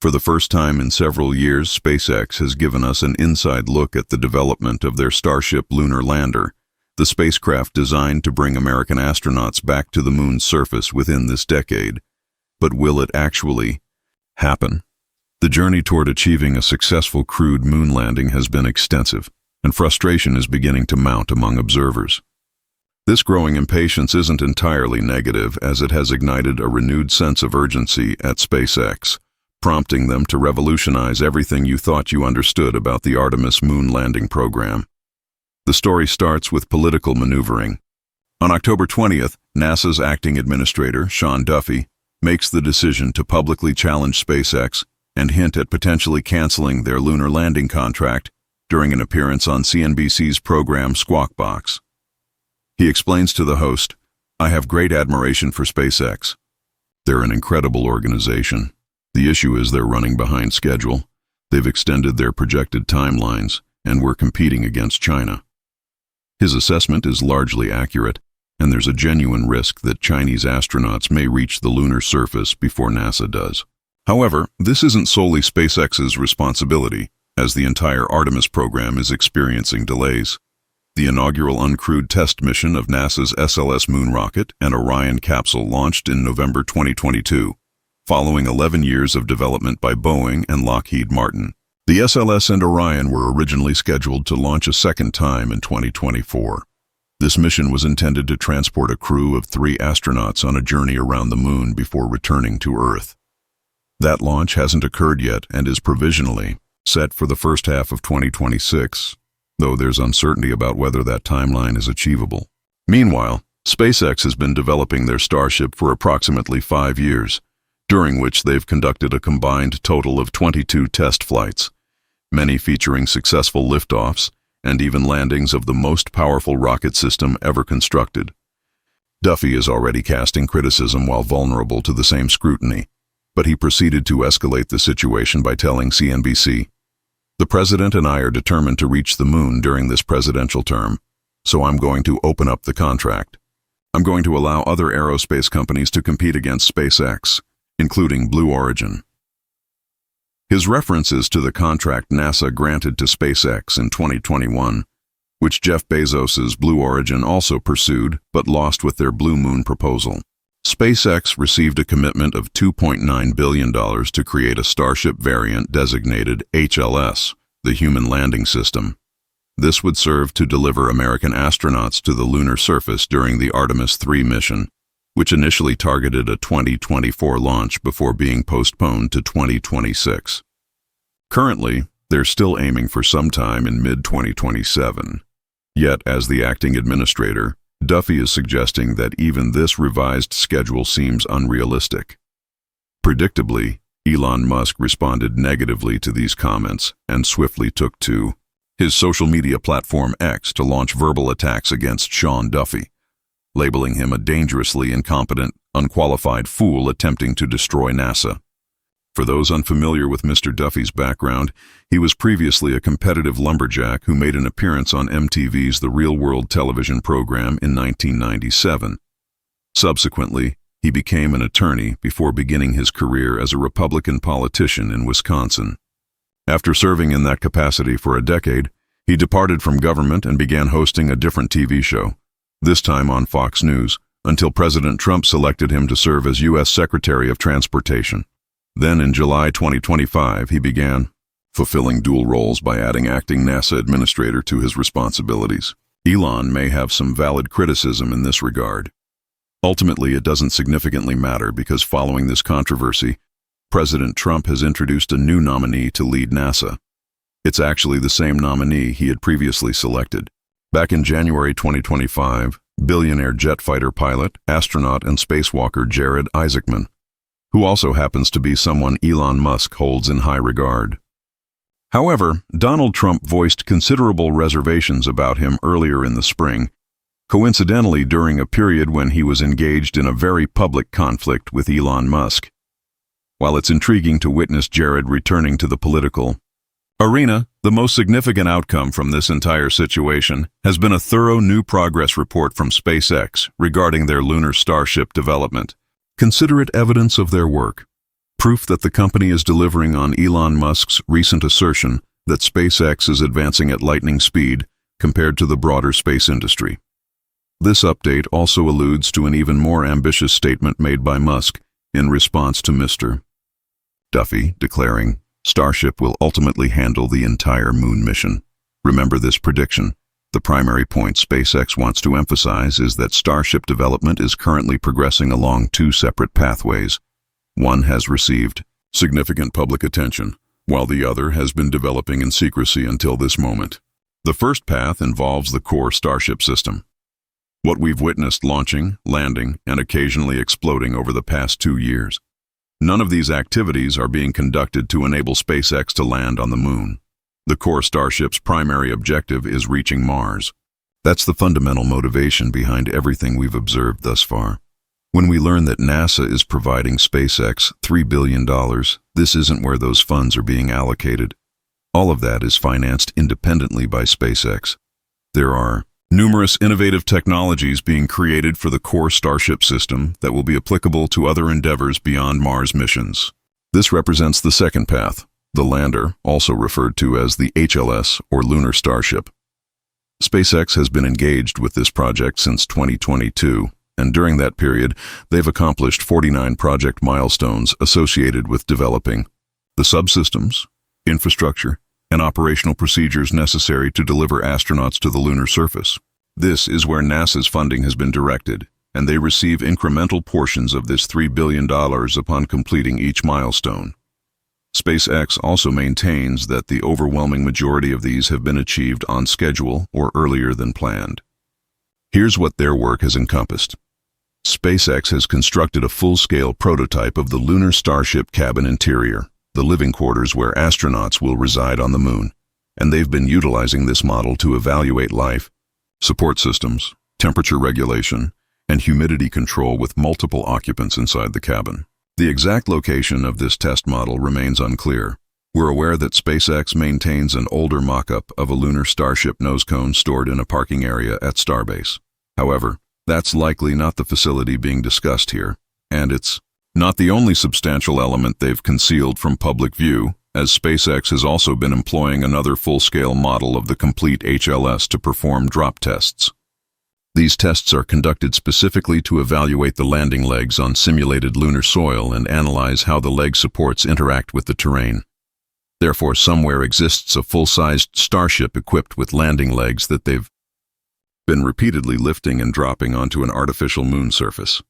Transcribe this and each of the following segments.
For the first time in several years, SpaceX has given us an inside look at the development of their Starship lunar lander, the spacecraft designed to bring American astronauts back to the moon's surface within this decade. But will it actually happen? The journey toward achieving a successful crewed moon landing has been extensive, and frustration is beginning to mount among observers. This growing impatience isn't entirely negative, as it has ignited a renewed sense of urgency at SpaceX, prompting them to revolutionize everything you thought you understood about the Artemis moon landing program. The story starts with political maneuvering. On October 20th, NASA's acting administrator, Sean Duffy, makes the decision to publicly challenge SpaceX and hint at potentially canceling their lunar landing contract during an appearance on CNBC's program Squawk Box. He explains to the host, "I have great admiration for SpaceX. They're an incredible organization. The issue is they're running behind schedule. They've extended their projected timelines, and we're competing against China." His assessment is largely accurate, and there's a genuine risk that Chinese astronauts may reach the lunar surface before NASA does. However, this isn't solely SpaceX's responsibility, as the entire Artemis program is experiencing delays. The inaugural uncrewed test mission of NASA's SLS moon rocket and Orion capsule launched in November 2022, following 11 years of development by Boeing and Lockheed Martin. The SLS and Orion were originally scheduled to launch a second time in 2024. This mission was intended to transport a crew of 3 astronauts on a journey around the moon before returning to Earth. That launch hasn't occurred yet and is provisionally set for the first half of 2026, though there's uncertainty about whether that timeline is achievable. Meanwhile, SpaceX has been developing their Starship for approximately 5 years, during which they've conducted a combined total of 22 test flights, many featuring successful liftoffs and even landings of the most powerful rocket system ever constructed. Duffy is already casting criticism while vulnerable to the same scrutiny, but he proceeded to escalate the situation by telling CNBC, "The president and I are determined to reach the moon during this presidential term, so I'm going to open up the contract. I'm going to allow other aerospace companies to compete against SpaceX, including Blue Origin." His reference is to the contract NASA granted to SpaceX in 2021, which Jeff Bezos's Blue Origin also pursued but lost with their Blue Moon proposal. SpaceX received a commitment of $2.9 billion to create a Starship variant designated HLS, the Human Landing System. This would serve to deliver American astronauts to the lunar surface during the Artemis III mission, which initially targeted a 2024 launch before being postponed to 2026. Currently, they're still aiming for sometime in mid-2027. Yet, as the acting administrator, Duffy is suggesting that even this revised schedule seems unrealistic. Predictably, Elon Musk responded negatively to these comments and swiftly took to his social media platform X to launch verbal attacks against Sean Duffy, labeling him a dangerously incompetent, unqualified fool attempting to destroy NASA. For those unfamiliar with Mr. Duffy's background, he was previously a competitive lumberjack who made an appearance on MTV's The Real World television program in 1997. Subsequently, he became an attorney before beginning his career as a Republican politician in Wisconsin. After serving in that capacity for a decade, he departed from government and began hosting a different TV show, this time on Fox News, until President Trump selected him to serve as U.S. Secretary of Transportation. Then in July 2025, he began fulfilling dual roles by adding acting NASA administrator to his responsibilities. Elon may have some valid criticism in this regard. Ultimately, it doesn't significantly matter because following this controversy, President Trump has introduced a new nominee to lead NASA. It's actually the same nominee he had previously selected. Back in January 2025, billionaire jet fighter pilot, astronaut, and spacewalker Jared Isaacman, who also happens to be someone Elon Musk holds in high regard. However, Donald Trump voiced considerable reservations about him earlier in the spring, coincidentally during a period when he was engaged in a very public conflict with Elon Musk. While it's intriguing to witness Jared returning to the political arena, the most significant outcome from this entire situation has been a thorough new progress report from SpaceX regarding their lunar Starship development. Consider it evidence of their work. proof that the company is delivering on Elon Musk's recent assertion that SpaceX is advancing at lightning speed compared to the broader space industry. This update also alludes to an even more ambitious statement made by Musk in response to Mr. Duffy, declaring, "Starship will ultimately handle the entire moon mission." Remember this prediction. The primary point SpaceX wants to emphasize is that Starship development is currently progressing along two separate pathways. One has received significant public attention, while the other has been developing in secrecy until this moment. The first path involves the core Starship system. What we've witnessed launching, landing, and occasionally exploding over the past 2 years. None of these activities are being conducted to enable SpaceX to land on the moon. The core Starship's primary objective is reaching Mars. That's the fundamental motivation behind everything we've observed thus far. When we learn that NASA is providing SpaceX $3 billion, this isn't where those funds are being allocated. All of that is financed independently by SpaceX. There are numerous innovative technologies being created for the core Starship system that will be applicable to other endeavors beyond Mars missions. This represents the second path, the lander, also referred to as the HLS or Lunar Starship. SpaceX has been engaged with this project since 2022, and during that period, they've accomplished 49 project milestones associated with developing the subsystems, infrastructure, and operational procedures necessary to deliver astronauts to the lunar surface. This is where NASA's funding has been directed, and they receive incremental portions of this $3 billion upon completing each milestone. SpaceX also maintains that the overwhelming majority of these have been achieved on schedule or earlier than planned. Here's what their work has encompassed. SpaceX has constructed a full-scale prototype of the Lunar Starship cabin interior, the living quarters where astronauts will reside on the moon, and they've been utilizing this model to evaluate life, support systems, temperature regulation, and humidity control with multiple occupants inside the cabin. The exact location of this test model remains unclear. We're aware that SpaceX maintains an older mock-up of a Lunar Starship nose cone stored in a parking area at Starbase. However, that's likely not the facility being discussed here, and it's not the only substantial element they've concealed from public view, as SpaceX has also been employing another full-scale model of the complete HLS to perform drop tests. These tests are conducted specifically to evaluate the landing legs on simulated lunar soil and analyze how the leg supports interact with the terrain. Therefore, somewhere exists a full-sized Starship equipped with landing legs that they've been repeatedly lifting and dropping onto an artificial moon surface.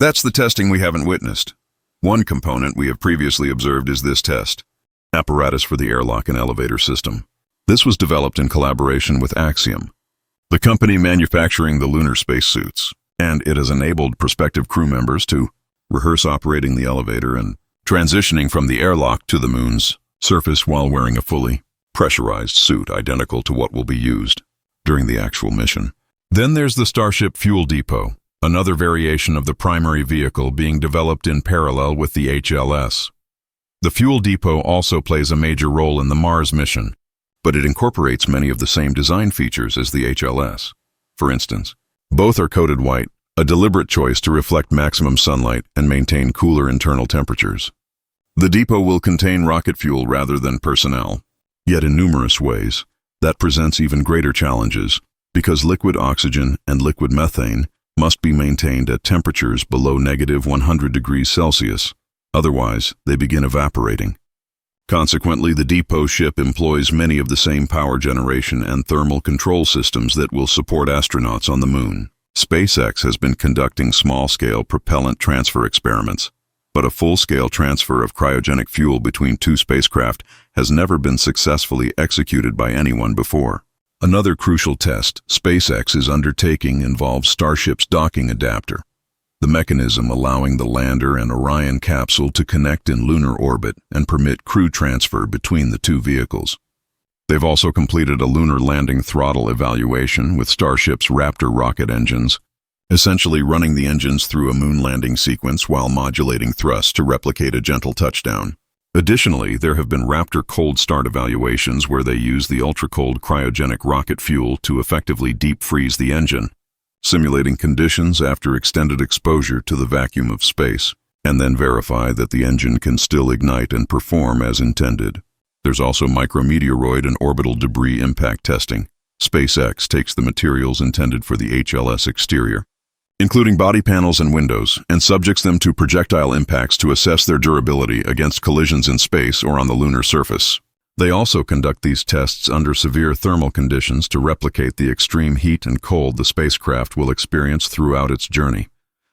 That's the testing we haven't witnessed. One component we have previously observed is this test, apparatus for the airlock and elevator system. This was developed in collaboration with Axiom, the company manufacturing the lunar spacesuits, and it has enabled prospective crew members to rehearse operating the elevator and transitioning from the airlock to the moon's surface while wearing a fully pressurized suit identical to what will be used during the actual mission. Then there's the Starship Fuel Depot, another variation of the primary vehicle being developed in parallel with the HLS. The fuel depot also plays a major role in the Mars mission, but it incorporates many of the same design features as the HLS. For instance, both are coated white, a deliberate choice to reflect maximum sunlight and maintain cooler internal temperatures. The depot will contain rocket fuel rather than personnel, yet in numerous ways, that presents even greater challenges because liquid oxygen and liquid methane must be maintained at temperatures below -100 degrees Celsius, otherwise they begin evaporating. Consequently, the depot ship employs many of the same power generation and thermal control systems that will support astronauts on the moon. SpaceX has been conducting small-scale propellant transfer experiments, but a full-scale transfer of cryogenic fuel between two spacecraft has never been successfully executed by anyone before. Another crucial test SpaceX is undertaking involves Starship's docking adapter, the mechanism allowing the lander and Orion capsule to connect in lunar orbit and permit crew transfer between the two vehicles. They've also completed a lunar landing throttle evaluation with Starship's Raptor rocket engines, essentially running the engines through a moon landing sequence while modulating thrust to replicate a gentle touchdown. Additionally, there have been Raptor cold start evaluations where they use the ultra-cold cryogenic rocket fuel to effectively deep freeze the engine, simulating conditions after extended exposure to the vacuum of space. and then verify that the engine can still ignite and perform as intended. There's also micrometeoroid and orbital debris impact testing. SpaceX takes the materials intended for the HLS exterior, including body panels and windows, and subjects them to projectile impacts to assess their durability against collisions in space or on the lunar surface. They also conduct these tests under severe thermal conditions to replicate the extreme heat and cold the spacecraft will experience throughout its journey,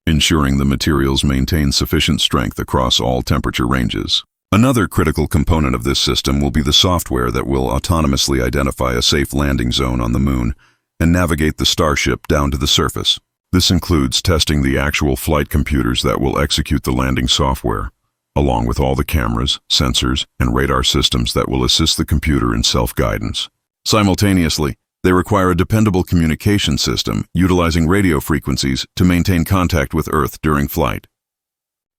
ensuring the materials maintain sufficient strength across all temperature ranges. Another critical component of this system will be the software that will autonomously identify a safe landing zone on the moon and navigate the Starship down to the surface. This includes testing the actual flight computers that will execute the landing software, along with all the cameras, sensors, and radar systems that will assist the computer in self-guidance. Simultaneously, they require a dependable communication system utilizing radio frequencies to maintain contact with Earth during flight.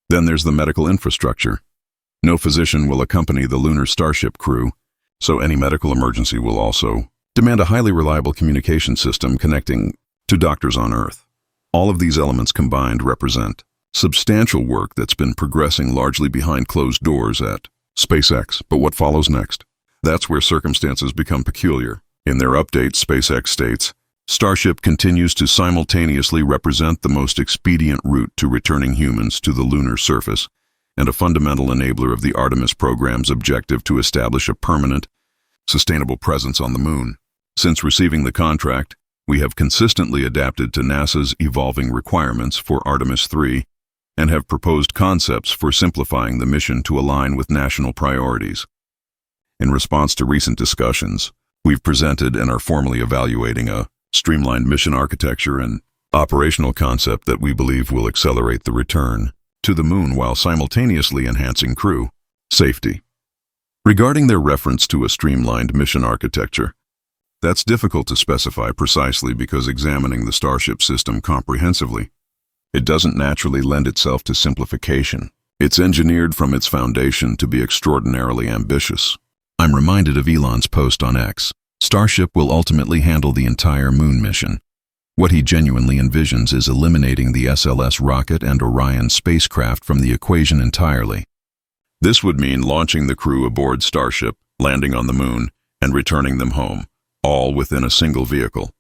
Then there's the medical infrastructure. No physician will accompany the lunar Starship crew, so any medical emergency will also demand a highly reliable communication system connecting to doctors on Earth. All of these elements combined represent substantial work that's been progressing largely behind closed doors at SpaceX. But what follows next? That's where circumstances become peculiar. In their update, SpaceX states, Starship continues to simultaneously represent the most expedient route to returning humans to the lunar surface and a fundamental enabler of the Artemis program's objective to establish a permanent, sustainable presence on the moon. Since receiving the contract, we have consistently adapted to NASA's evolving requirements for Artemis 3 and have proposed concepts for simplifying the mission to align with national priorities. In response to recent discussions, we've presented and are formally evaluating a streamlined mission architecture and operational concept that we believe will accelerate the return to the moon while simultaneously enhancing crew safety. Regarding their reference to a streamlined mission architecture, that's difficult to specify precisely because examining the Starship system comprehensively, it doesn't naturally lend itself to simplification. It's engineered from its foundation to be extraordinarily ambitious. I'm reminded of Elon's post on X. Starship will ultimately handle the entire moon mission. What he genuinely envisions is eliminating the SLS rocket and Orion spacecraft from the equation entirely. This would mean launching the crew aboard Starship, landing on the moon, and returning them home, all within a single vehicle.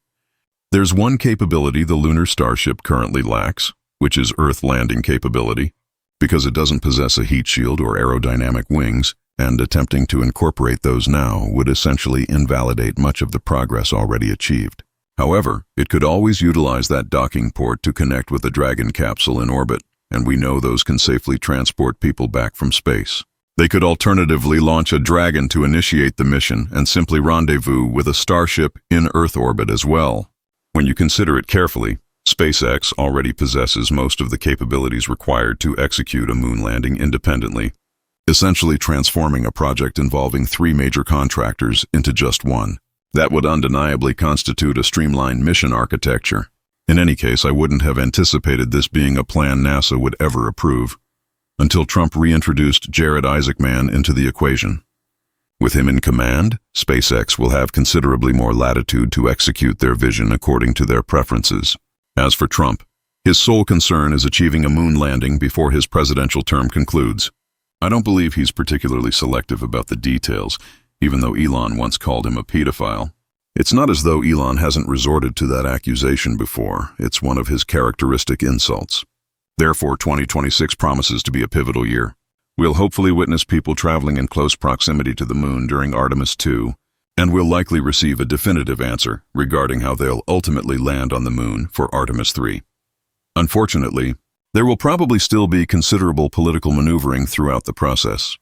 There's one capability the lunar Starship currently lacks, which is Earth landing capability, because it doesn't possess a heat shield or aerodynamic wings, and attempting to incorporate those now would essentially invalidate much of the progress already achieved. However, it could always utilize that docking port to connect with a Dragon capsule in orbit, and we know those can safely transport people back from space. They could alternatively launch a Dragon to initiate the mission and simply rendezvous with a Starship in Earth orbit as well. When you consider it carefully, SpaceX already possesses most of the capabilities required to execute a moon landing independently, essentially transforming a project involving 3 major contractors into just one. That would undeniably constitute a streamlined mission architecture. In any case, I wouldn't have anticipated this being a plan NASA would ever approve, until Trump reintroduced Jared Isaacman into the equation. With him in command, SpaceX will have considerably more latitude to execute their vision according to their preferences. As for Trump, his sole concern is achieving a moon landing before his presidential term concludes. I don't believe he's particularly selective about the details, even though Elon once called him a pedophile. It's not as though Elon hasn't resorted to that accusation before. It's one of his characteristic insults. Therefore, 2026 promises to be a pivotal year. We'll hopefully witness people traveling in close proximity to the moon during Artemis 2, and we'll likely receive a definitive answer regarding how they'll ultimately land on the moon for Artemis 3. Unfortunately, there will probably still be considerable political maneuvering throughout the process.